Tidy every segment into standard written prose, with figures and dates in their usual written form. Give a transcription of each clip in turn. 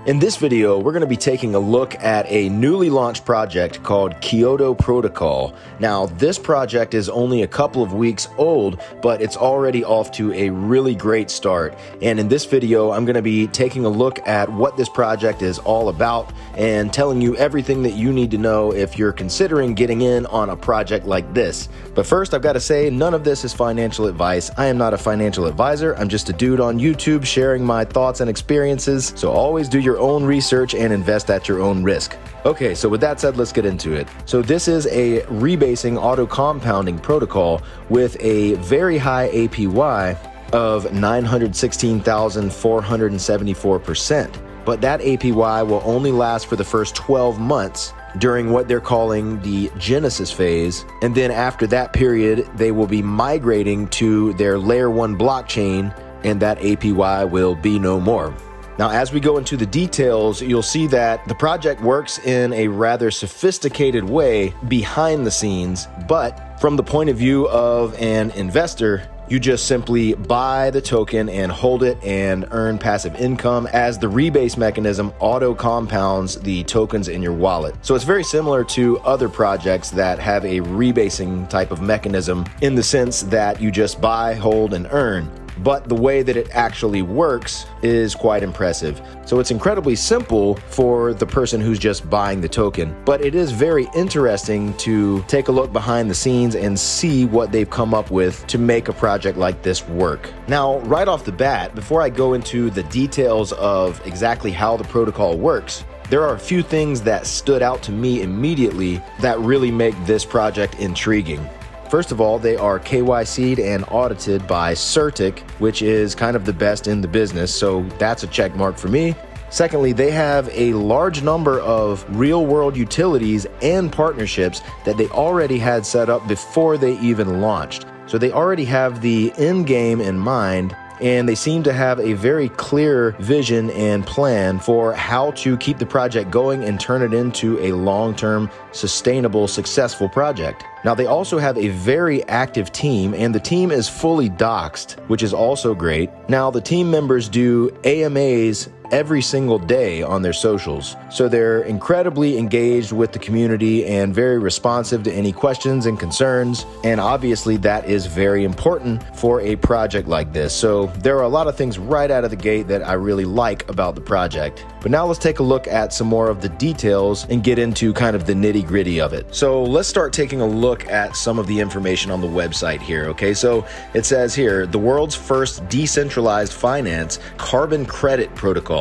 In this video, we're going to be taking a look at a newly launched project called Kyoto Protocol. Now, this project is only a couple of weeks old, but it's already off to a really great start. And in this video, I'm going to be taking a look at what this project is all about and telling you everything that you need to know if you're considering getting in on a project like this. But first, I've got to say, none of this is financial advice. I am not a financial advisor. I'm just a dude on YouTube sharing my thoughts and experiences. So always do your own research and invest at your own risk. Okay, so with that said, let's get into it. So this is a rebasing auto compounding protocol with a very high APY of 916,474%. But that APY will only last for the first 12 months during what they're calling the Genesis phase. And then after that period, they will be migrating to their layer 1 blockchain, and that APY will be no more. Now, as we go into the details, you'll see that the project works in a rather sophisticated way behind the scenes, but from the point of view of an investor, you just simply buy the token and hold it and earn passive income as the rebase mechanism auto compounds the tokens in your wallet. So it's very similar to other projects that have a rebasing type of mechanism in the sense that you just buy, hold, and earn. But the way that it actually works is quite impressive. So it's incredibly simple for the person who's just buying the token, but it is very interesting to take a look behind the scenes and see what they've come up with to make a project like this work. Now, right off the bat, before I go into the details of exactly how the protocol works, there are a few things that stood out to me immediately that really make this project intriguing. First of all, they are KYC'd and audited by Certic, which is kind of the best in the business, so that's a check mark for me. Secondly, they have a large number of real-world utilities and partnerships that they already had set up before they even launched. So they already have the end game in mind, and they seem to have a very clear vision and plan for how to keep the project going and turn it into a long-term, sustainable, successful project. Now, they also have a very active team, and the team is fully doxed, which is also great. Now, the team members do AMAs every single day on their socials. So they're incredibly engaged with the community and very responsive to any questions and concerns. And obviously that is very important for a project like this. So there are a lot of things right out of the gate that I really like about the project. But now let's take a look at some more of the details and get into kind of the nitty-gritty of it. So let's start taking a look at some of the information on the website here. Okay, so it says here, the world's first decentralized finance carbon credit protocol.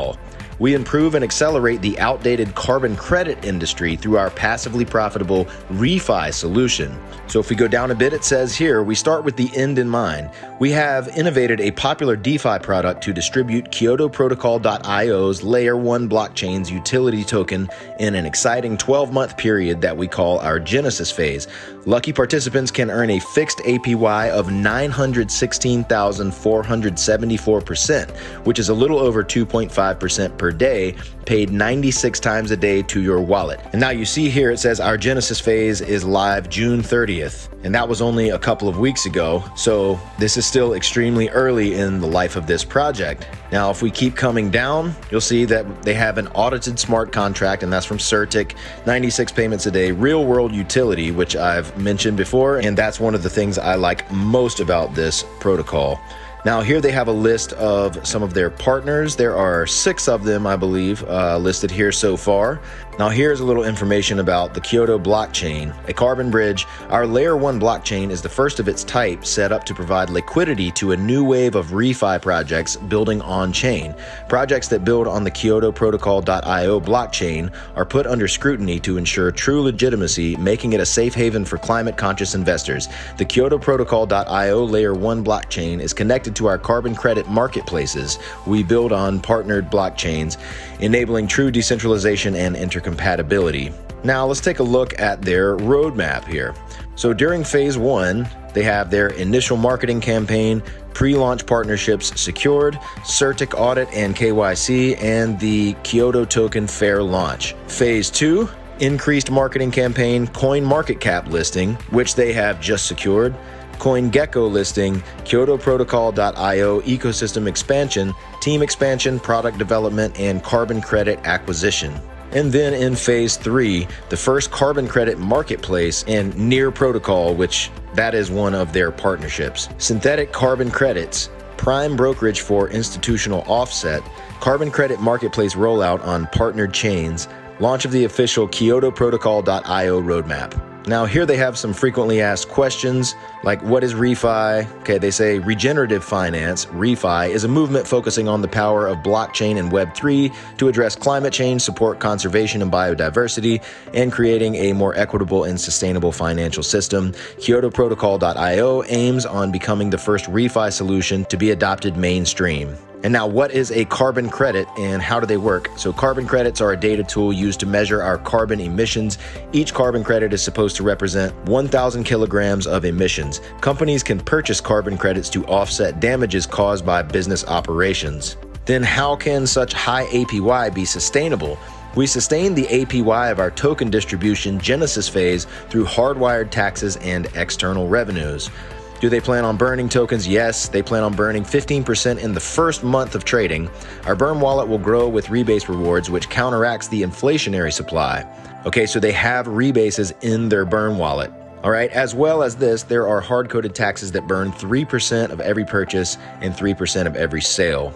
We improve and accelerate the outdated carbon credit industry through our passively profitable refi solution. So if we go down a bit, it says here, we start with the end in mind. We have innovated a popular DeFi product to distribute Kyoto Protocol.io's Layer 1 blockchain's utility token in an exciting 12-month period that we call our Genesis phase. Lucky participants can earn a fixed APY of 916,474%, which is a little over 2.5% per day, paid 96 times a day to your wallet. And now you see here it says our Genesis phase is live June 30th, and that was only a couple of weeks ago, so this is still extremely early in the life of this project. Now, if we keep coming down, you'll see that they have an audited smart contract, and that's from Certic, 96 payments a day, real-world utility, which I've mentioned before, and that's one of the things I like most about this protocol. Now, here they have a list of some of their partners. There are 6 of them, I believe, listed here so far. Now, here's a little information about the Kyoto blockchain, a carbon bridge. Our Layer 1 blockchain is the first of its type set up to provide liquidity to a new wave of refi projects building on-chain. Projects that build on the Kyoto Protocol.io blockchain are put under scrutiny to ensure true legitimacy, making it a safe haven for climate-conscious investors. The Kyoto Protocol.io Layer 1 blockchain is connected to our carbon credit marketplaces. We build on partnered blockchains, enabling true decentralization and intercompatibility. Now let's take a look at their roadmap here. So during phase 1, they have their initial marketing campaign, pre-launch partnerships secured, Certic audit and KYC, and the Kyoto token fair launch. Phase 2, increased marketing campaign, coin market cap listing, which they have just secured. CoinGecko listing, Kyoto Protocol.io ecosystem expansion, team expansion, product development, and carbon credit acquisition. And then in phase 3, the first carbon credit marketplace and Near Protocol, which that is one of their partnerships. Synthetic carbon credits, prime brokerage for institutional offset, carbon credit marketplace rollout on partnered chains, launch of the official Kyoto Protocol.io roadmap. Now here they have some frequently asked questions like what is refi? Okay, they say regenerative finance, refi, is a movement focusing on the power of blockchain and Web3 to address climate change, support conservation and biodiversity, and creating a more equitable and sustainable financial system. Kyoto Protocol.io aims on becoming the first refi solution to be adopted mainstream. And now, what is a carbon credit and how do they work? So carbon credits are a data tool used to measure our carbon emissions. Each carbon credit is supposed to represent 1,000 kilograms of emissions. Companies can purchase carbon credits to offset damages caused by business operations. Then how can such high APY be sustainable? We sustain the APY of our token distribution Genesis phase through hardwired taxes and external revenues. Do they plan on burning tokens? Yes, they plan on burning 15% in the first month of trading. Our burn wallet will grow with rebase rewards, which counteracts the inflationary supply. Okay, so they have rebases in their burn wallet. All right, as well as this, there are hard-coded taxes that burn 3% of every purchase and 3% of every sale.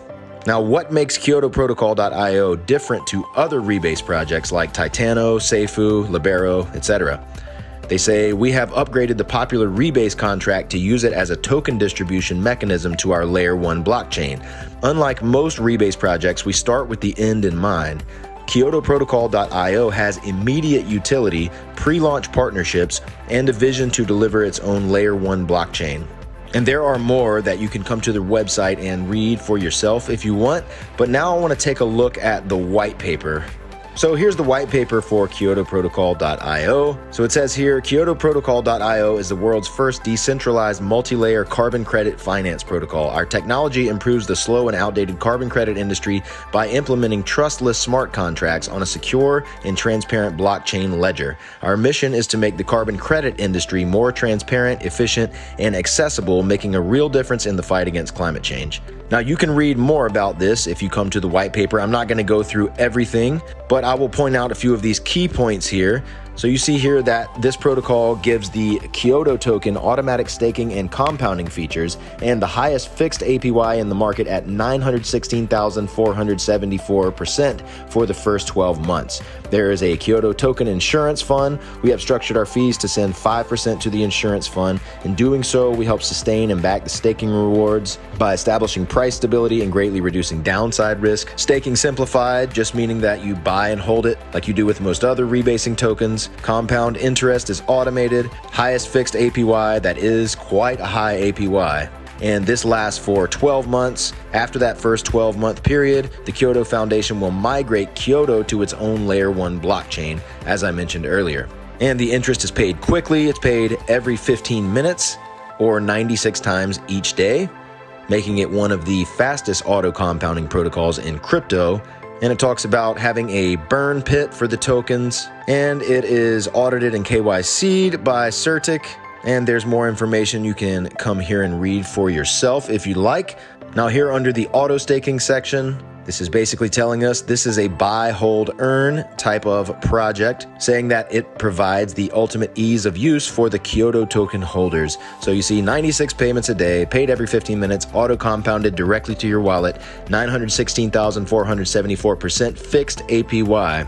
Now, what makes Kyoto Protocol.io different to other rebase projects like Titano, Seifu, Libero, etc.? They say, we have upgraded the popular rebase contract to use it as a token distribution mechanism to our Layer 1 blockchain. Unlike most rebase projects, we start with the end in mind. Kyoto Protocol.io has immediate utility, pre-launch partnerships, and a vision to deliver its own Layer 1 blockchain. And there are more that you can come to their website and read for yourself if you want, but now I want to take a look at the white paper. So here's the white paper for Kyoto Protocol.io. So it says here, Kyoto Protocol.io is the world's first decentralized multi-layer carbon credit finance protocol. Our technology improves the slow and outdated carbon credit industry by implementing trustless smart contracts on a secure and transparent blockchain ledger. Our mission is to make the carbon credit industry more transparent, efficient, and accessible, making a real difference in the fight against climate change. Now, you can read more about this if you come to the white paper. I'm not going to go through everything, but I will point out a few of these key points here. So you see here that this protocol gives the Kyoto token automatic staking and compounding features and the highest fixed APY in the market at 916,474% for the first 12 months. There is a Kyoto token insurance fund. We have structured our fees to send 5% to the insurance fund. In doing so, we help sustain and back the staking rewards by establishing price stability and greatly reducing downside risk. Staking simplified, just meaning that you buy and hold it like you do with most other rebasing tokens. Compound interest is automated, highest fixed APY, that is quite a high APY. And this lasts for 12 months. After that first 12-month period, the Kyoto Foundation will migrate Kyoto to its own Layer 1 blockchain, as I mentioned earlier. And the interest is paid quickly. It's paid every 15 minutes or 96 times each day, making it one of the fastest auto-compounding protocols in crypto. And it talks about having a burn pit for the tokens, and it is audited and KYC'd by Certic. And there's more information you can come here and read for yourself if you like. Now here under the auto staking section, this is basically telling us this is a buy, hold, earn type of project, saying that it provides the ultimate ease of use for the Kyoto token holders. So you see 96 payments a day, paid every 15 minutes, auto compounded directly to your wallet, 916,474% fixed APY.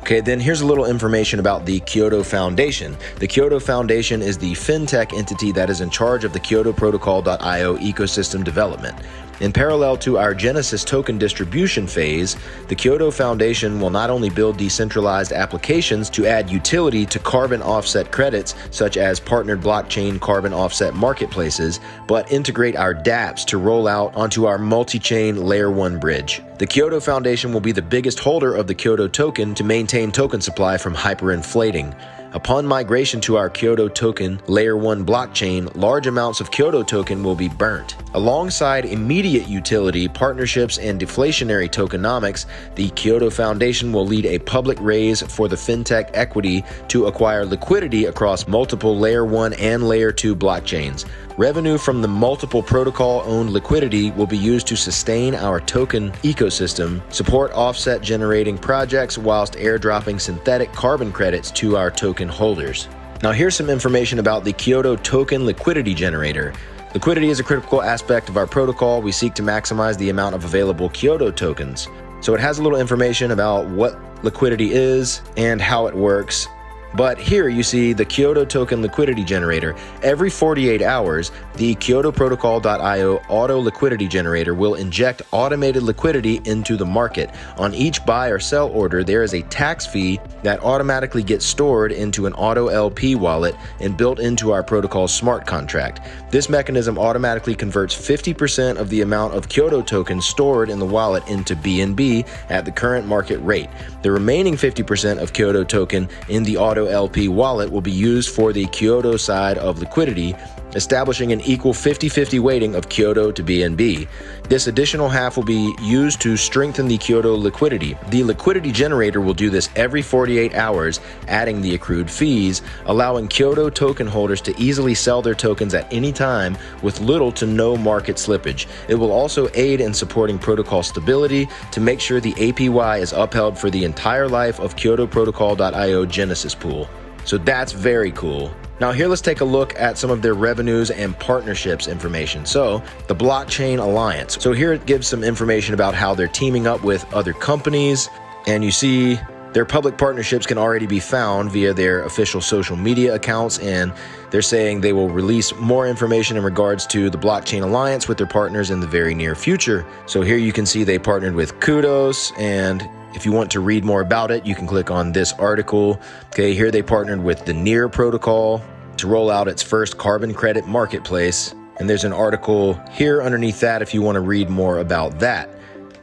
Okay, then here's a little information about the Kyoto Foundation. The Kyoto Foundation is the fintech entity that is in charge of the Kyoto Protocol.io ecosystem development. In parallel to our Genesis token distribution phase, the Kyoto Foundation will not only build decentralized applications to add utility to carbon offset credits, such as partnered blockchain carbon offset marketplaces, but integrate our dApps to roll out onto our multi-chain Layer 1 bridge. The Kyoto Foundation will be the biggest holder of the Kyoto token to maintain token supply from hyperinflating. Upon migration to our Kyoto token Layer 1 blockchain, large amounts of Kyoto token will be burnt. Alongside immediate utility, partnerships, and deflationary tokenomics, the Kyoto Foundation will lead a public raise for the fintech equity to acquire liquidity across multiple Layer 1 and Layer 2 blockchains. Revenue from the multiple protocol-owned liquidity will be used to sustain our token ecosystem, support offset-generating projects, whilst airdropping synthetic carbon credits to our token holders. Now here's some information about the Kyoto Token Liquidity Generator. Liquidity is a critical aspect of our protocol. We seek to maximize the amount of available Kyoto tokens. So it has a little information about what liquidity is and how it works. But here you see the Kyoto Token Liquidity Generator. Every 48 hours, the Kyoto Protocol.io Auto Liquidity Generator will inject automated liquidity into the market. On each buy or sell order, there is a tax fee that automatically gets stored into an Auto LP wallet and built into our protocol's smart contract. This mechanism automatically converts 50% of the amount of Kyoto tokens stored in the wallet into BNB at the current market rate. The remaining 50% of Kyoto token in the Auto LP wallet will be used for the Kyoto side of liquidity, establishing an equal 50-50 weighting of Kyoto to BNB. This additional half will be used to strengthen the Kyoto liquidity. The liquidity generator will do this every 48 hours, adding the accrued fees, allowing Kyoto token holders to easily sell their tokens at any time with little to no market slippage. It will also aid in supporting protocol stability to make sure the APY is upheld for the entire life of Kyoto Protocol.io Genesis pool. So that's very cool. Now here let's take a look at some of their revenues and partnerships information. So the Blockchain Alliance. So here it gives some information about how they're teaming up with other companies, and you see their public partnerships can already be found via their official social media accounts, and they're saying they will release more information in regards to the Blockchain Alliance with their partners in the very near future. So here you can see they partnered with Kudos, and if you want to read more about it, you can click on this article. Okay, here they partnered with the Near protocol to roll out its first carbon credit marketplace. And there's an article here underneath that if you want to read more about that.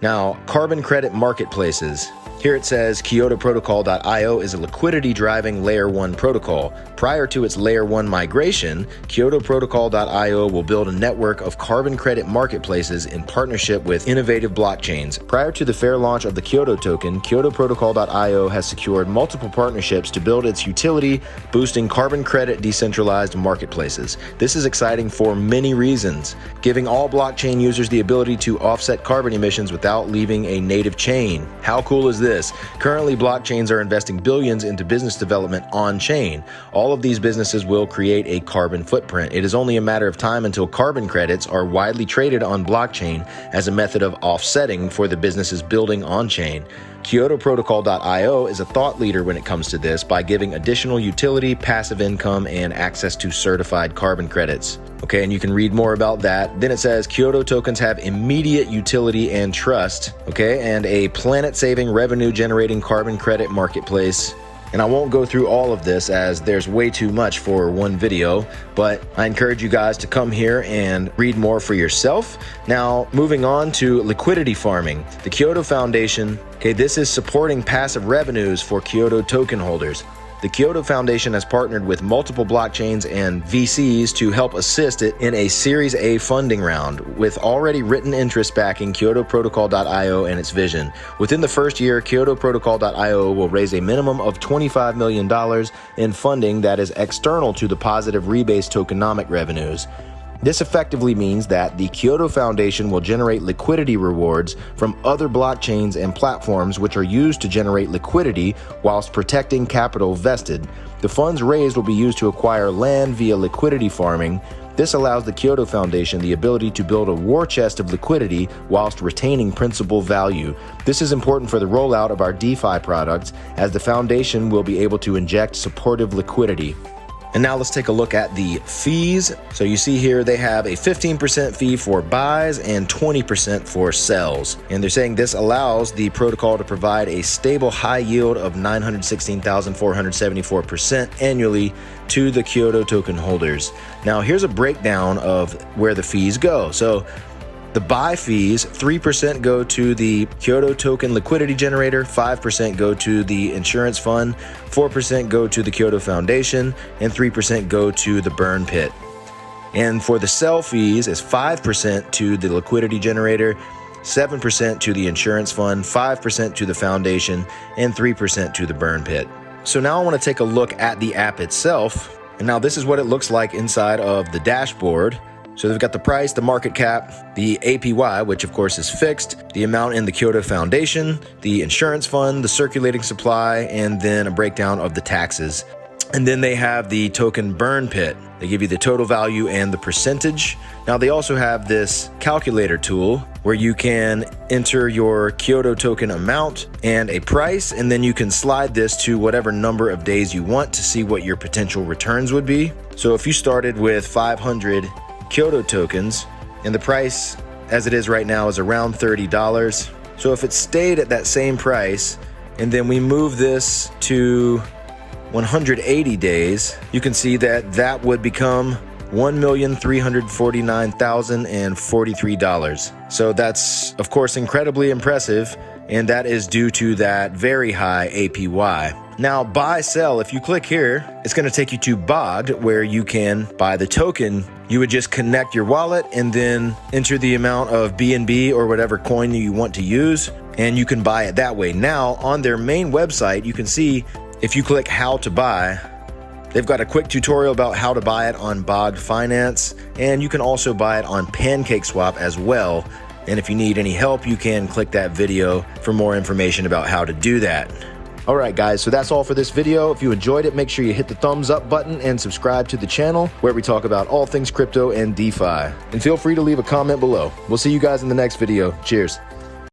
Now, carbon credit marketplaces. Here it says Kyoto Protocol.io is a liquidity-driving Layer 1 protocol. Prior to its Layer 1 migration, Kyoto Protocol.io will build a network of carbon credit marketplaces in partnership with innovative blockchains. Prior to the fair launch of the Kyoto token, Kyoto Protocol.io has secured multiple partnerships to build its utility, boosting carbon credit decentralized marketplaces. This is exciting for many reasons, giving all blockchain users the ability to offset carbon emissions without leaving a native chain. How cool is this? Currently, blockchains are investing billions into business development on-chain. All of these businesses will create a carbon footprint. It is only a matter of time until carbon credits are widely traded on blockchain as a method of offsetting for the businesses building on-chain. Kyoto Protocol.io is a thought leader when it comes to this by giving additional utility, passive income, and access to certified carbon credits. Okay, and you can read more about that. Then it says Kyoto tokens have immediate utility and trust, okay, and a planet-saving revenue-generating carbon credit marketplace. And I won't go through all of this as there's way too much for one video, but I encourage you guys to come here and read more for yourself. Now, moving on to liquidity farming. The Kyoto Foundation, okay, this is supporting passive revenues for Kyoto token holders. The Kyoto Foundation has partnered with multiple blockchains and VCs to help assist it in a Series A funding round, with already written interest backing Kyoto Protocol.io and its vision. Within the first year, Kyoto Protocol.io will raise a minimum of $25 million in funding that is external to the positive rebase tokenomic revenues. This effectively means that the Kyoto Foundation will generate liquidity rewards from other blockchains and platforms which are used to generate liquidity whilst protecting capital vested. The funds raised will be used to acquire land via liquidity farming. This allows the Kyoto Foundation the ability to build a war chest of liquidity whilst retaining principal value. This is important for the rollout of our DeFi products, as the foundation will be able to inject supportive liquidity. And now let's take a look at the fees. So you see here they have a 15% fee for buys and 20% for sells. And they're saying this allows the protocol to provide a stable high yield of 916,474% annually to the Kyoto token holders. Now here's a breakdown of where the fees go. So The buy fees, 3% go to the Kyoto token liquidity generator, 5% go to the insurance fund, 4% go to the Kyoto Foundation, and 3% go to the burn pit. And for the sell fees, is 5% to the liquidity generator, 7% to the insurance fund, 5% to the foundation, and 3% to the burn pit. So now I want to take a look at the app itself. And now this is what it looks like inside of the dashboard. So they've got the price, the market cap, the APY, which of course is fixed, the amount in the Kyoto Foundation, the insurance fund, the circulating supply, and then a breakdown of the taxes. And then they have the token burn pit. They give you the total value and the percentage. Now they also have this calculator tool where you can enter your Kyoto token amount and a price, and then you can slide this to whatever number of days you want to see what your potential returns would be. So if you started with 500 Kyoto tokens, and the price as it is right now is around $30. So if it stayed at that same price, and then we move this to 180 days, you can see that that would become $1,349,043. So that's of course incredibly impressive, and that is due to that very high APY. Now buy sell, if you click here, it's going to take you to Bogged, where you can buy the token. You would just connect your wallet and then enter the amount of BNB or whatever coin you want to use, and you can buy it that way. Now on their main website, you can see if you click how to buy, they've got a quick tutorial about how to buy it on Bogged Finance, and you can also buy it on PancakeSwap as well. And if you need any help, you can click that video for more information about how to do that. All right, guys, so that's all for this video. If you enjoyed it, make sure you hit the thumbs up button and subscribe to the channel where we talk about all things crypto and DeFi. And feel free to leave a comment below. We'll see you guys in the next video. Cheers.